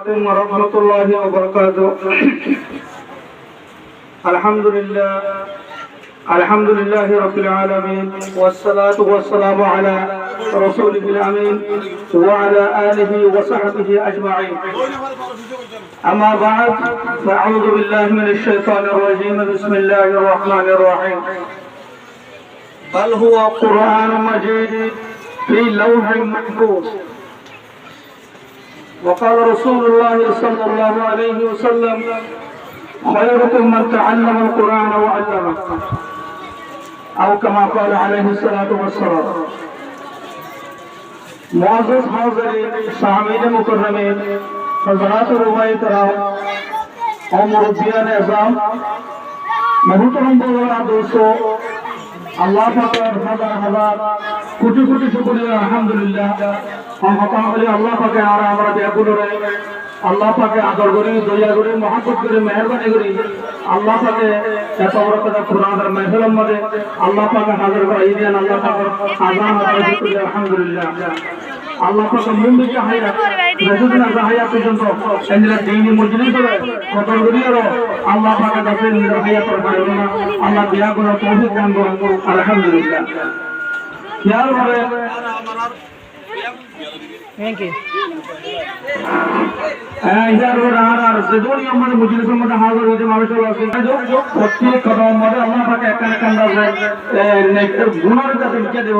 عليكم ورحمة الله وبركاته. الحمد لله رب العالمين، والصلاة والسلام على رسوله الأمين وعلى آله وصحبه أجمعين. أما بعد، فأعوذ بالله من الشيطان الرجيم. بسم الله الرحمن الرحيم. بل هو قرآن مجيد في لوح محفوظ. وقال رسول الله صلى الله عليه وسلم: خيركم من تعلم القرآن وعلمه، أو كما قال عليه الصلاة والسلام. معزز حاضرين، سامعين مكرمين، حضرات علماء کرام और मुरब्बियान एज़ाम, मोहतरम बुजुर्ग दोस्तों, अल्लाह पाक का हजार हजार कोटि कोटि शुक्रिया अल्हम्दुलिल्लाह। हम हता बोले अल्लाह पाक के आरा हमारा बेगुन रहे, अल्लाह पाक के आदर करी, दया करी, मोहब्बत करी, मेहरबानी करी। अल्लाह पाक के ऐसा औरत का कुरान और महफिल में अल्लाह पाक का हाजिर कराई दिया। अल्लाह पाक आज़ान हमारा शुक्रिया अल्हम्दुलिल्लाह। अल्लाह पाक मुंबई का हाया रसूलना हाया पर्यंत इंदिरा दीनी मजलिस है कतल करियो अल्लाह पाक का दफे इंदिरा हाया पर ना अल्लाह दिया को तौफीक दान करो अल्हम्दुलिल्लाह। ख्याल रहे थैंक यू यार আর সেদুনি আমাদের মজলিসের মধ্যে হাজির হয়েছে মানুষের আছে जो প্রত্যেক কদম মধ্যে আল্লাহ পাক একটা কান্দা যায় গুনার কাছে লিখে দেব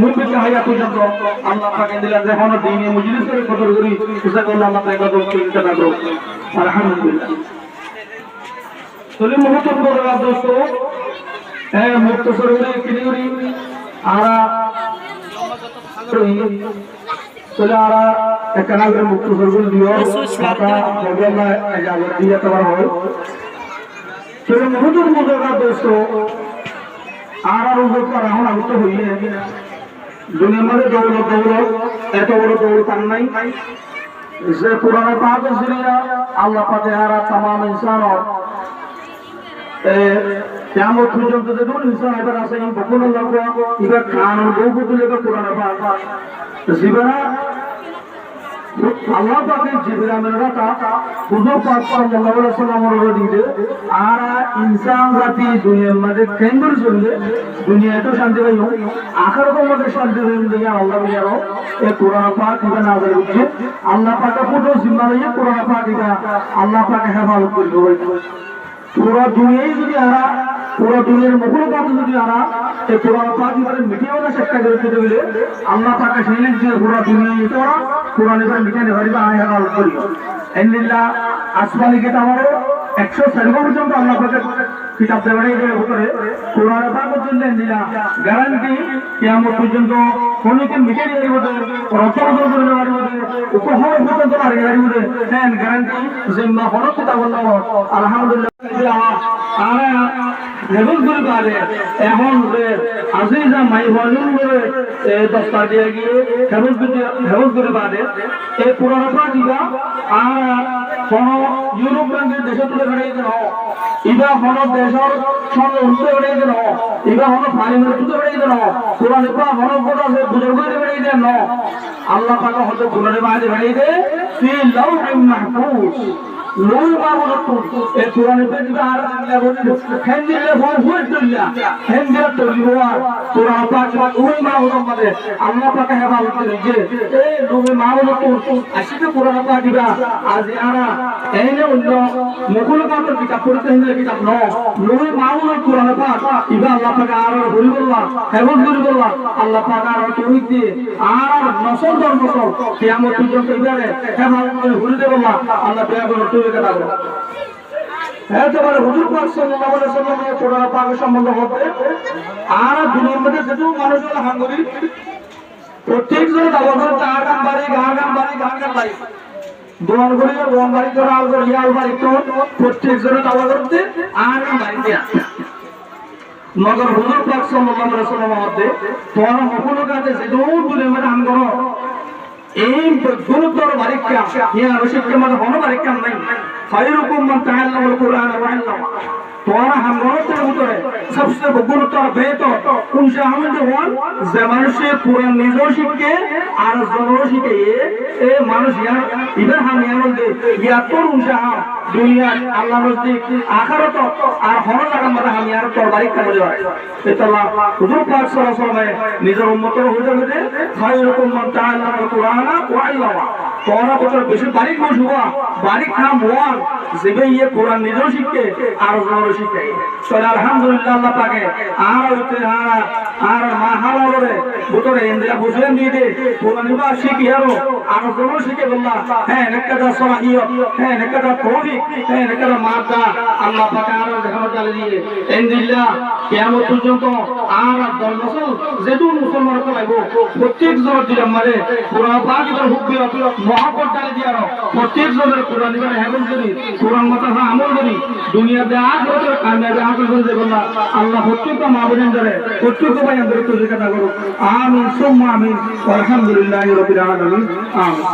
মুখে হায়া পর্যন্ত আল্লাহ পাক দিলা যখন দিনে মজলিসের কদর করি উসা করলে আল্লাহ পাক কদর চিন্তা না করো আলহামদুলিল্লাহ। চলে মুহূর্ত বড় দোস্ত মুক্তসর করে কিনি আরা চলে আরা একখানা করে মুক্তসর করে দিও টাকা প্রোগ্রাম ইজাজত দিয়ে তোমার হয়। চলে মুহূর্ত বড় দোস্ত আরা রূপ করা হন আগুত হইলে দুনিয়ার মধ্যে দৌলত এত বড় দৌলত আর নাই যে পুরানো পাক জরিয়া আল্লাহ পাকে হারা तमाम इंसान কিয়ামত পর্যন্ত যে দুন इंसान এবার আছে এই বকুল আল্লাহ ইবা কানুন গৌবুতুলে পুরানো পাক জীবনা আল্লাহ পাকের জিবরা মেরাতা হুজুর পাক সাল্লাল্লাহু আলাইহি ওয়াসাল্লামের দিতে আর ইনসান জাতি দুনিয়ার মধ্যে কেন্দ্র চললে দুনিয়া তো শান্তি পাইও আখিরাতের মধ্যে শান্তি পাইও দুনিয়া আল্লাহ বিয়ারো এই কোরআন পাক এটা নাযিল হচ্ছে আল্লাহ পাকের পুরো জিম্মাদারি কোরআন পাক এটা আল্লাহ পাক হেফাজত করবে। পুরো দুনিয়ায় যদি আরা পুরো দুনিয়ার মখলুকাত যদি আরা এই কোরআন পাক এবারে মিটিয়ে ওরা চেষ্টা করতে দিলে আল্লাহ পাক সেই যে পুরো দুনিয়ায় তোরা কোরআন এবারে মিটিয়ে ধরিবা আয়া গাল করিও ইন্নাল্লাহ আসমানি কিতাবও 100 পর্যন্ত আল্লাহ পাকের কিতাব দেওয়াই দেবে ভিতরে কোরআন পাকের জন্য দিলা গ্যারান্টি কিয়ামত পর্যন্ত কোনকে মিটিয়ে দিব রচনা করে দেওয়ার মধ্যে উপহার পর্যন্ত আর গাড়ি মধ্যে হ্যাঁ গ্যারান্টি জিম্মা হলো কিতাব আল্লাহ আলহামদুলিল্লাহ। আরা রেবল করে পারে এখন আজিজা মাই হলুন করে দস্তা দিয়ে গিয়ে হেবল করে পারে এই পুরানো পাকিবা আর কোন ইউরোপ ব্যাংকের দেশে তুলে বেড়িয়ে দেন ইবা কোন দেশের সঙ্গে উঠতে বেড়িয়ে দেন ইবা কোন ফাইনাল তুলে বেড়িয়ে দেন পুরানো পা কোন কোটা সে বুঝে করে বেড়িয়ে দেন আল্লাহ পাক হয়তো পুরানো বাদে বেড়িয়ে দে ফি লাউহিম মাহফুজ লোই মাহফুজ এই পুরানো পেজটা আর হেন্দিলে ফুল তুললা হেন্দিলে তুলবা পুরানো পাক ওই মাহফুজ মধ্যে আল্লাহ পাক হেফাজত করে যে এই লোই মাহফুজ আসিতে পুরানো পাকিবা আজ আরা এনে অন্য মুখলকাতের কিতাব পড়তে হলে কিতাব ন লোই মাহফুজ পুরানো পাক ইবা আল্লাহ পাক আর বলি বললা হেফাজত করে বললা আল্লাহ পাক আর তৌহিদ দিয়ে আর নসল ধর্মসল কিয়ামত পর্যন্ত ইবারে হেফাজত করে বলি বললা আল্লাহ দয়া করে তৌহিদ দাও। এতবারে হুজুর পাক সাল্লাল্লাহু আলাইহি ওয়াসাল্লামের কোরআন পাকের সম্বন্ধ হবে আর দুনিয়ার মধ্যে যত মানুষগুলো হাঙ্গরি প্রত্যেকজন দাওয়াত চার গান বাড়ি দোয়ান করে ওয়ান বাড়ি করে আল করে ইয়াল বাড়ি তো প্রত্যেকজন দাওয়াত করতে আর গান বাড়িতে আসে মগর হুজুর পাক সাল্লাল্লাহু আলাইহি ওয়াসাল্লামের মধ্যে তোর সকলের কাছে যত দুনিয়ার মধ্যে হাঙ্গর এই গুরুতর বারিকা ইয়া রশিদকে মধ্যে কোনো বারিকা নাই খায়রুকুম মান তাআল্লামাল কুরআন ওয়া 'আল্লামা তোরা হামগতের ভিতরে সবচেয়ে গুরুত্বপূর্ণ বেতন কোন শাহমদ হন যে মানুষে কোরআন নিজেও শিখে আর জনও শিখে এ মানুষ ইবার হামিয়ার মধ্যে ইয়াতর উনশাহ দুনিয়া আল্লাহ নজদিক আখিরাত আর হর লাগাম মধ্যে হামিয়ার তরবারি কাজে হয় এতলা হুজুর পাক সাল্লাল্লাহু আলাইহি ওয়াসাল্লাম নিজের উম্মতের হইতে খায়রুকুম মান তাআল্লামাল কুরআন ওয়া 'আল্লামা তোরা বছর বেশি বাড়ি কোন শুয়া বাড়ি খাম হওয়ার যেবে ইয়ে কোরআন নিজেও শিখে আর জনও শিখে চলে আলহামদুলিল্লাহ আল্লাহ পাকে আর হইতে আর মা হালারে ভিতরে ইন্দ্রিয়া বুঝেন দিয়ে দে কোরআন বা শিখি আর জনও শিখে বললা হ্যাঁ নেকাদা সলাহিয়ত হ্যাঁ নেকাদা তৌফিক হ্যাঁ নেকাদা মাদা আল্লাহ পাকে আর দেখানো চালে দিয়ে ইনশাআল্লাহ কিয়ামত পর্যন্ত আর 10 বছর যেটুকু মুসলমান হতে লাগবো প্রত্যেক জনের দিলে মারে কোরআন পাক এর হুকুম মহব্বত চালে দিয়ে প্রত্যেক জনের কোরআন এর হেবন করি কোরআন মত আমল করি দুনিয়াতে আখিরাতে কামিয়াবি হাসিল করে দেব না আল্লাহ প্রত্যেক মাবুদিন ধরে প্রত্যেক ভাই আমাদের তো কথা করো আমিন সুম্মা আমিন আলহামদুলিল্লাহি রাব্বিল আলামিন আমিন